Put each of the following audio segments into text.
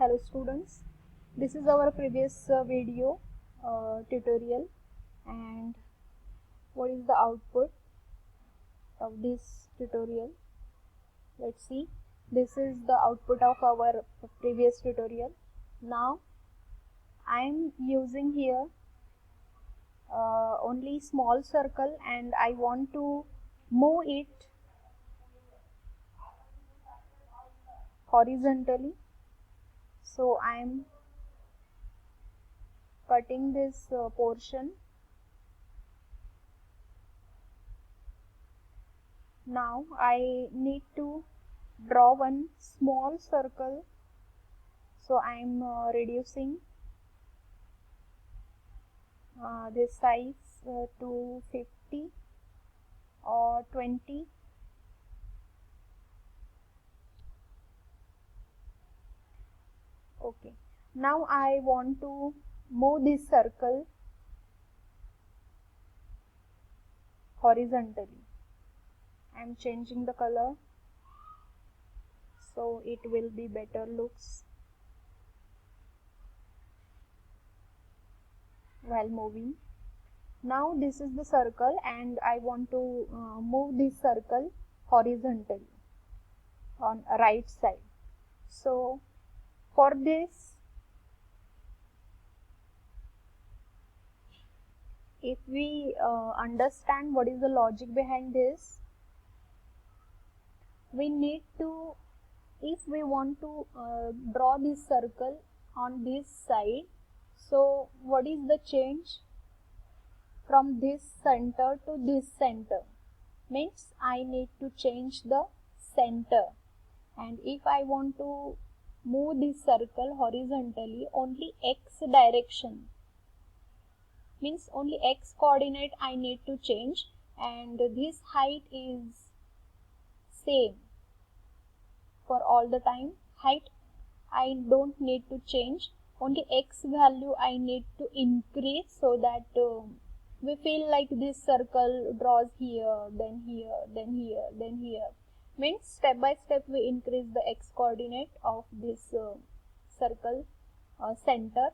Hello students, this is our previous video tutorial, and what is the output of this tutorial? Let's see. This is the output of our previous tutorial. Now I am using here only small circle, and I want to move it horizontally. So I am cutting this portion. Now I need to draw one small circle, so I am reducing this size to 50 or 20. Okay, now I want to move this circle horizontally. I am changing the color so it will be better looks while moving. Now this is the circle, and I want to move this circle horizontally on right side. So for this, if we understand what is the logic behind this, we need to, if we want to draw this circle on this side, so what is the change from this center to this center? Means I need to change the center, and if I want to move this circle horizontally, only x direction, means only x coordinate I need to change, and this height is same for all the time. Height I don't need to change, only x value I need to increase, so that we feel like this circle draws here, then here, then here, then here. Means step by step we increase the x coordinate of this circle center,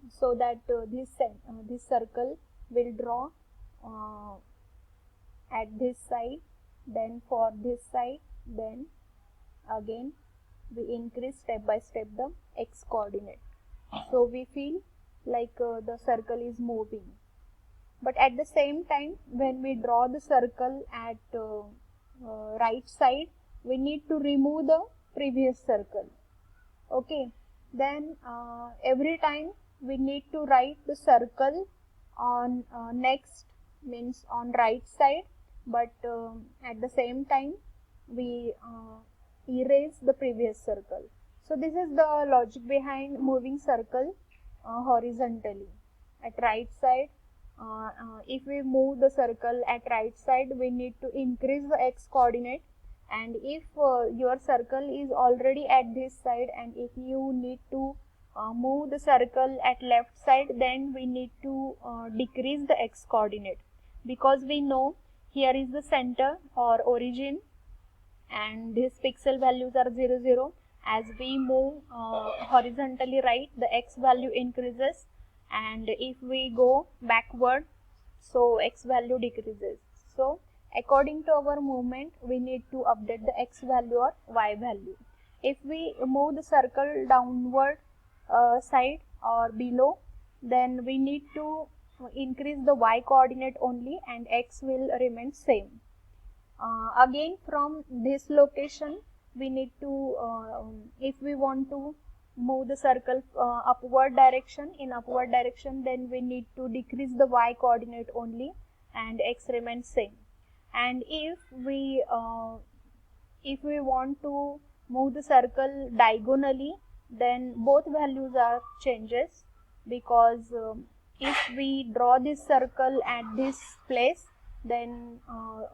so that this circle will draw at this side, then for this side, then again we increase step by step the x coordinate, so we feel like the circle is moving. But at the same time, when we draw the circle at right side, we need to remove the previous circle. Okay, then every time we need to write the circle on next, means on right side, but at the same time we erase the previous circle. So this is the logic behind moving circle horizontally at right side. If we move the circle at right side, we need to increase the x coordinate, and if your circle is already at this side, and if you need to move the circle at left side, then we need to decrease the x coordinate, because we know here is the center or origin, and these pixel values are 0 0. As we move horizontally right, the x value increases, and if we go backward, so x value decreases. So according to our movement, we need to update the x value or y value. If we move the circle downward side or below, then we need to increase the y coordinate only, and x will remain same. Again from this location, we need to if we want to move the circle upward direction, then we need to decrease the y coordinate only, and x remains same. And if we want to move the circle diagonally, then both values are changes, because if we draw this circle at this place, then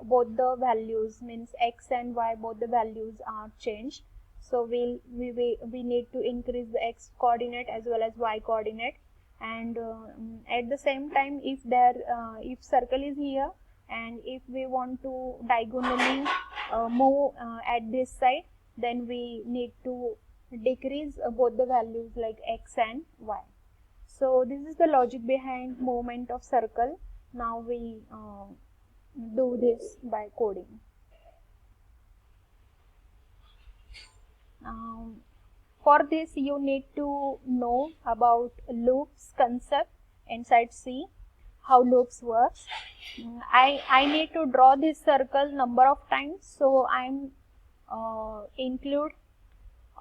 both the values, means x and y, both the values are changed. So we need to increase the x coordinate as well as y coordinate. And at the same time, if circle is here, and if we want to diagonally move at this side, then we need to decrease both the values like x and y. So this is the logic behind movement of circle. Now we do this by coding. For this you need to know about loops concept inside C, how loops works. I need to draw this circle number of times, so I'm include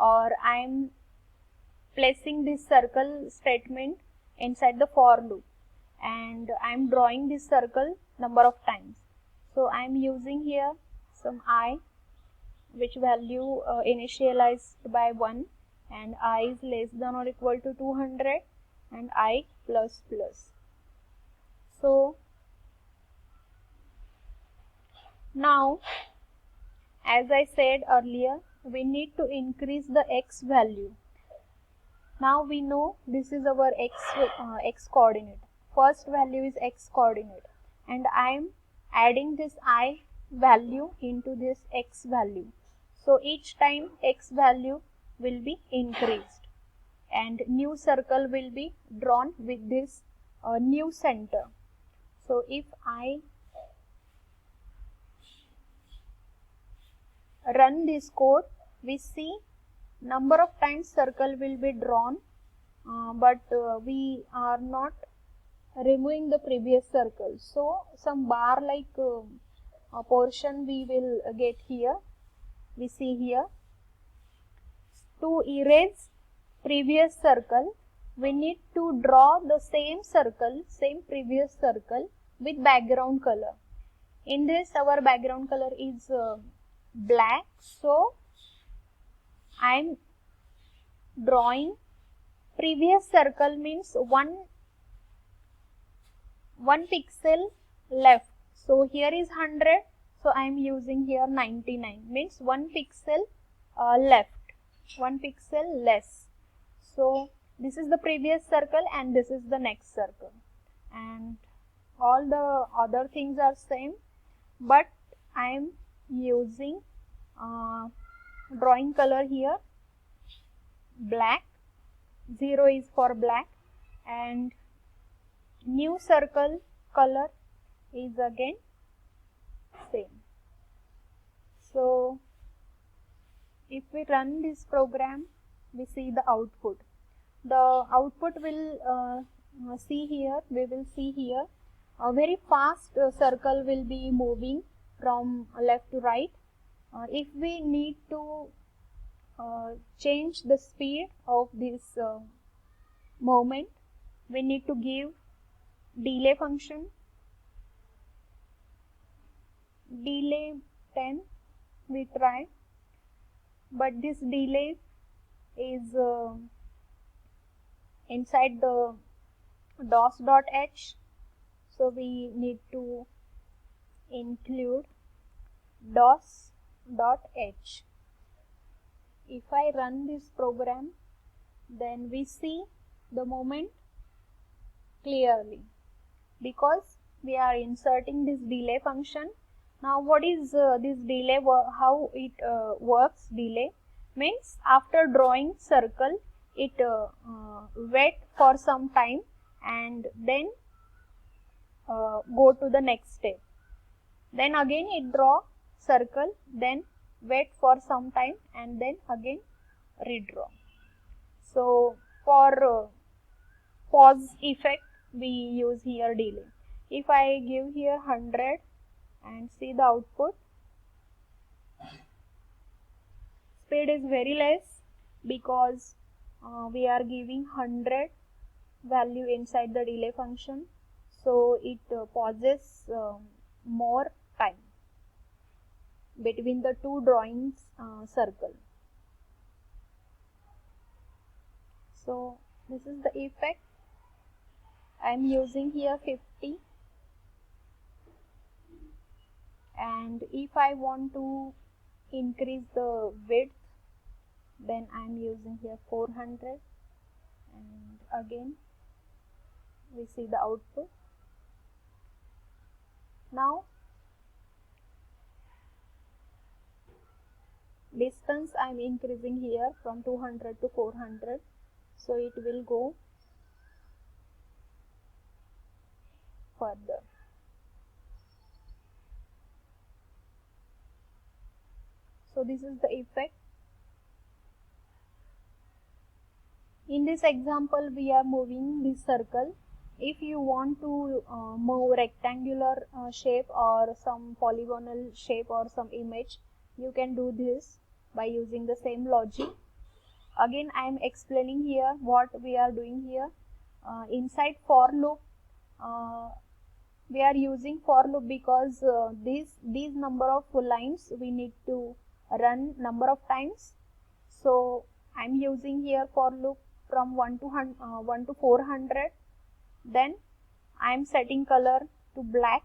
or I'm placing this circle statement inside the for loop, and I'm drawing this circle number of times. So I'm using here some I, which value initialized by 1, and I is less than or equal to 200 and I plus plus. So now, as I said earlier, we need to increase the x value. Now we know this is our x coordinate. First value is x coordinate, and I am adding this I value into this x value. So each time x value will be increased, and new circle will be drawn with this new center. So if I run this code, we see number of times circle will be drawn, but we are not removing the previous circle. So some bar like a portion we will get here. We see here, to erase previous circle, we need to draw the same circle, same previous circle with background color. In this, our background color is black, so I am drawing previous circle means one pixel left. So here is 100, so I am using here 99, means 1 pixel left, 1 pixel less. So this is the previous circle and this is the next circle, and all the other things are same, but I am using drawing color here black, 0 is for black, and new circle color is again same. So if we run this program, we see the output. The output will see here, we will see here a very fast circle will be moving from left to right. If we need to change the speed of this movement, we need to give delay function, delay 10, we try, but this delay is inside the dos.h, so we need to include dos.h. If I run this program, then we see the moment clearly because we are inserting this delay function. Now what is this delay, how it works? Delay means after drawing circle, it wait for some time and then go to the next step. Then again it draw circle, then wait for some time and then again redraw. So for pause effect we use here delay. If I give here 100 and see the output, speed is very less because we are giving 100 value inside the delay function, so it pauses more time between the two drawings circle. So this is the effect. I am using here 50, and if I want to increase the width, then I am using here 400, and again we see the output. Now distance I am increasing here from 200 to 400, so it will go further. So this is the effect. In this example, we are moving this circle. If you want to move rectangular shape or some polygonal shape or some image, you can do this by using the same logic. Again, I am explaining here what we are doing here. Inside for loop, we are using for loop because these number of lines we need to run number of times. So I am using here for loop from 1 to 400. Then I am setting color to black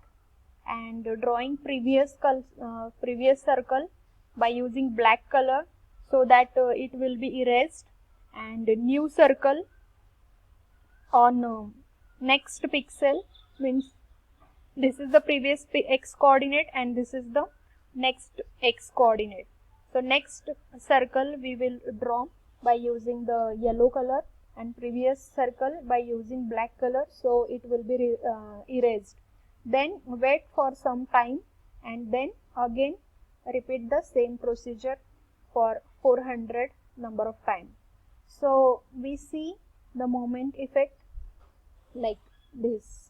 and drawing previous circle by using black color, so that it will be erased, and new circle on next pixel, means this is the previous x coordinate and this is the next x coordinate. So next circle we will draw by using the yellow color and previous circle by using black color, so it will be erased. Then wait for some time and then again repeat the same procedure for 400 number of times. So we see the moment effect like this.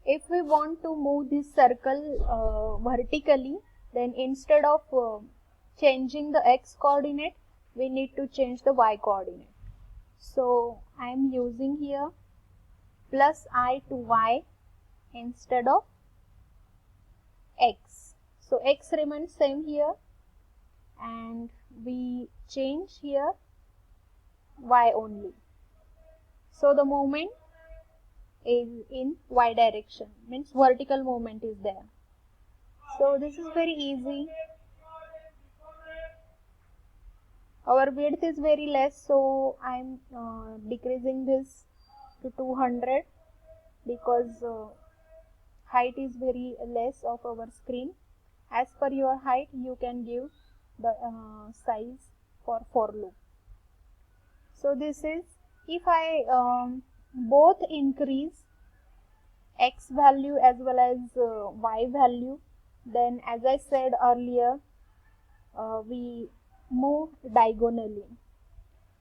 If we want to move this circle vertically, then instead of changing the x coordinate, we need to change the y coordinate. So I am using here plus I to y instead of x. So x remains same here and we change here y only. So the movement is in y direction, means vertical movement is there. So this is very easy. Our width is very less, so I am decreasing this to 200 because height is very less of our screen. As per your height, you can give the size for loop. So this is, if I both increase x value as well as y value, then as I said earlier, we move diagonally.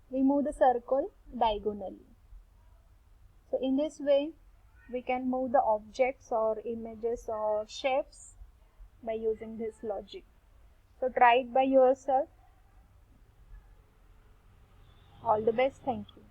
We move the circle diagonally. So in this way, we can move the objects or images or shapes by using this logic. So try it by yourself. All the best. Thank you.